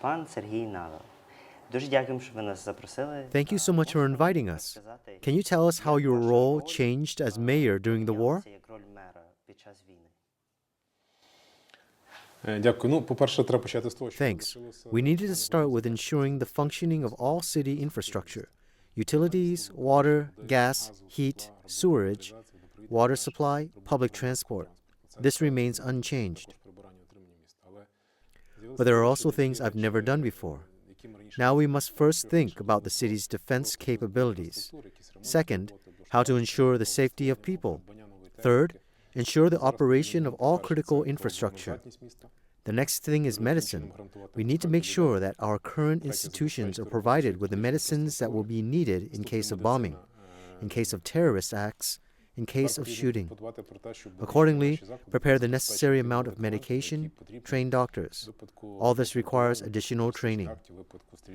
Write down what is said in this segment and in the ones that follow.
пан Серхій Надал. Дуже дякуємо, що ви нас запросили. Thank you so much for inviting us. Can you tell us how your role changed as mayor during the war? Як роль мера під час війни? Дякую. По-перше, треба почати з того, що Thanks. We needed to start with ensuring the functioning of all city infrastructure: utilities, water, gas, heat, sewerage, water supply, public transport. This remains unchanged. But there are also things I've never done before. Now we must first think about the city's defense capabilities. Second, how to ensure the safety of people. Third, ensure the operation of all critical infrastructure. The next thing is medicine. We need to make sure that our current institutions are provided with the medicines that will be needed in case of bombing, in case of terrorist acts, in case of shooting. Accordingly, prepare the necessary amount of medication, train doctors. All this requires additional training.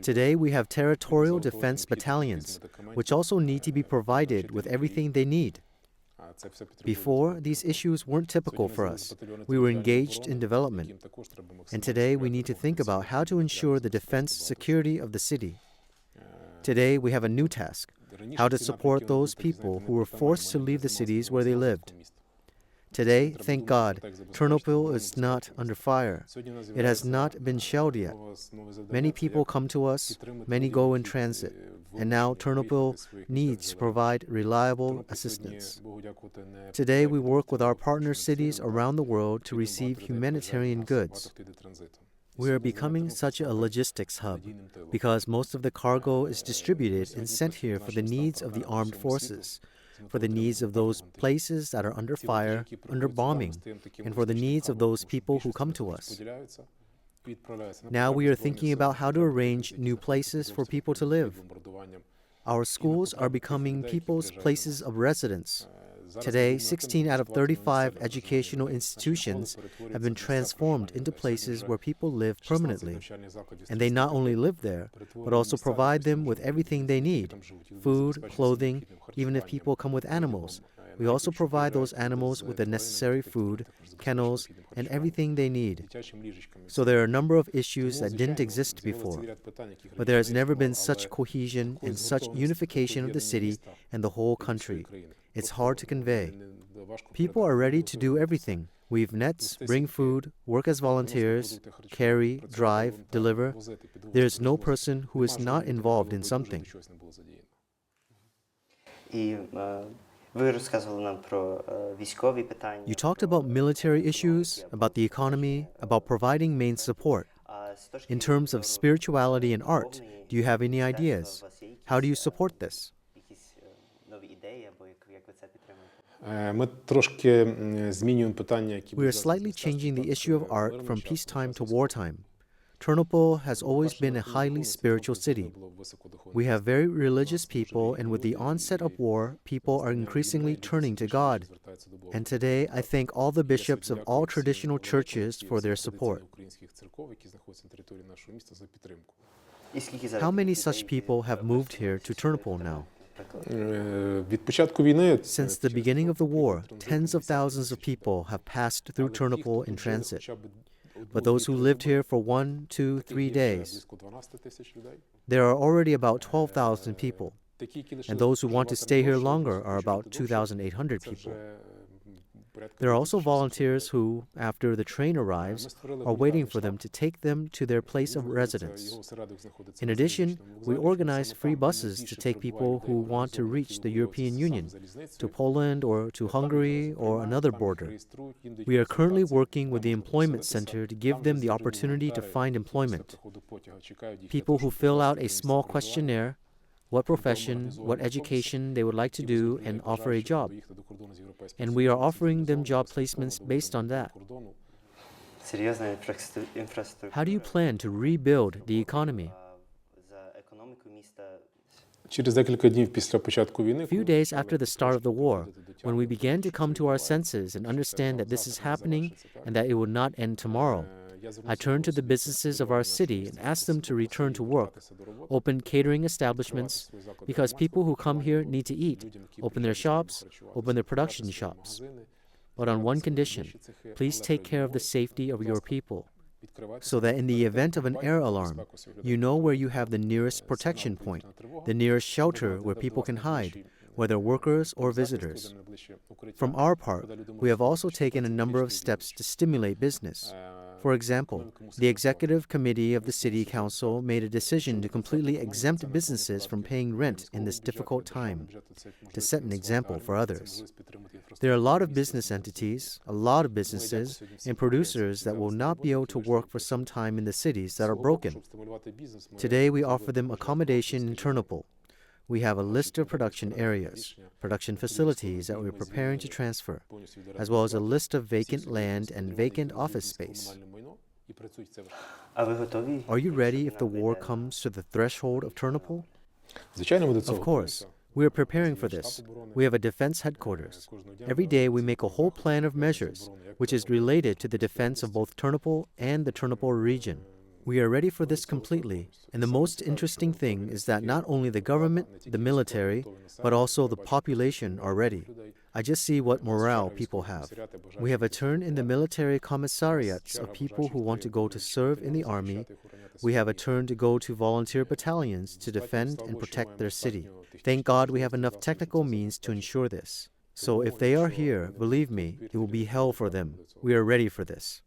Today, we have territorial defense battalions, which also need to be provided with everything they need. Before, these issues weren't typical for us. We were engaged in development. And today, we need to think about how to ensure the defense security of the city. Today, we have a new task: how to support those people who were forced to leave the cities where they lived. Today, thank God, Ternopil is not under fire. It has not been shelled yet. Many people come to us, many go in transit, and now Ternopil needs to provide reliable assistance. Today, we work with our partner cities around the world to receive humanitarian goods. We are becoming such a logistics hub because most of the cargo is distributed and sent here for the needs of the armed forces, for the needs of those places that are under fire, under bombing, and for the needs of those people who come to us. Now we are thinking about how to arrange new places for people to live. Our schools are becoming people's places of residence. Today, 16 out of 35 educational institutions have been transformed into places where people live permanently. And they not only live there, but also provide them with everything they need: food, clothing, even if people come with animals. We also provide those animals with the necessary food, kennels, and everything they need. So there are a number of issues that didn't exist before. But there has never been such cohesion and such unification of the city and the whole country. It's hard to convey. People are ready to do everything: weave nets, bring food, work as volunteers, carry, drive, deliver. There is no person who is not involved in something. Ви розказували нам про військові питання. You talked about military issues, about the economy, about providing main support. In terms of spirituality and art, do you have any ideas? How do you support this? Якісь нові ідеї або як ви це підтримуєте? Ми трошки змінюємо питання, які We are slightly changing the issue of art from peacetime to wartime. Ternopil has always been a highly spiritual city. We have very religious people, and with the onset of war, people are increasingly turning to God. And today, I thank all the bishops of all traditional churches for their support. How many such people have moved here to Ternopil now? Since the beginning of the war, tens of thousands of people have passed through Ternopil in transit. But those who lived here for 1, 2, 3 days, there are already about 12,000 people. And those who want to stay here longer are about 2,800 people. There are also volunteers who, after the train arrives, are waiting for them to take them to their place of residence. In addition, we organize free buses to take people who want to reach the European Union, to Poland or to Hungary or another border. We are currently working with the employment center to give them the opportunity to find employment. People who fill out a small questionnaire: what profession, what education they would like to do, and offer a job. And we are offering them job placements based on that. Серйозна інфраструктура. How do you plan to rebuild the economy? За економіку міста. Через декілька днів після початку війни, A few days after the start of the war, when we began to come to our senses and understand that this is happening and that it will not end tomorrow, I turned to the businesses of our city and asked them to return to work, open catering establishments, because people who come here need to eat, open their shops, open their production shops. But on one condition: please take care of the safety of your people. so that in the event of an air alarm, you know where you have the nearest protection point, the nearest shelter where people can hide, whether workers or visitors. From our part, we have also taken a number of steps to stimulate business. For example, the executive committee of the city council made a decision to completely exempt businesses from paying rent in this difficult time, to set an example for others. There are a lot of business entities, a lot of businesses, and producers that will not be able to work for some time in the cities that are broken. Today, we offer them accommodation in Ternopil. We have a list of production areas, production facilities that we're preparing to transfer, as well as a list of vacant land and vacant office space. А ви готові? Are you ready if the war comes to the threshold of Ternopil? Звичайно, ми до цього Of course. We are preparing for this. We have a defense headquarters. Every day we make a whole plan of measures, which is related to the defense of both Ternopil and the Ternopil region. We are ready for this completely, and the most interesting thing is that not only the government, the military, but also the population are ready. I just see what morale people have. We have a turn in the military commissariats of people who want to go to serve in the army. We have a turn to go to volunteer battalions to defend and protect their city. Thank God we have enough technical means to ensure this. So if they are here, believe me, it will be hell for them. We are ready for this.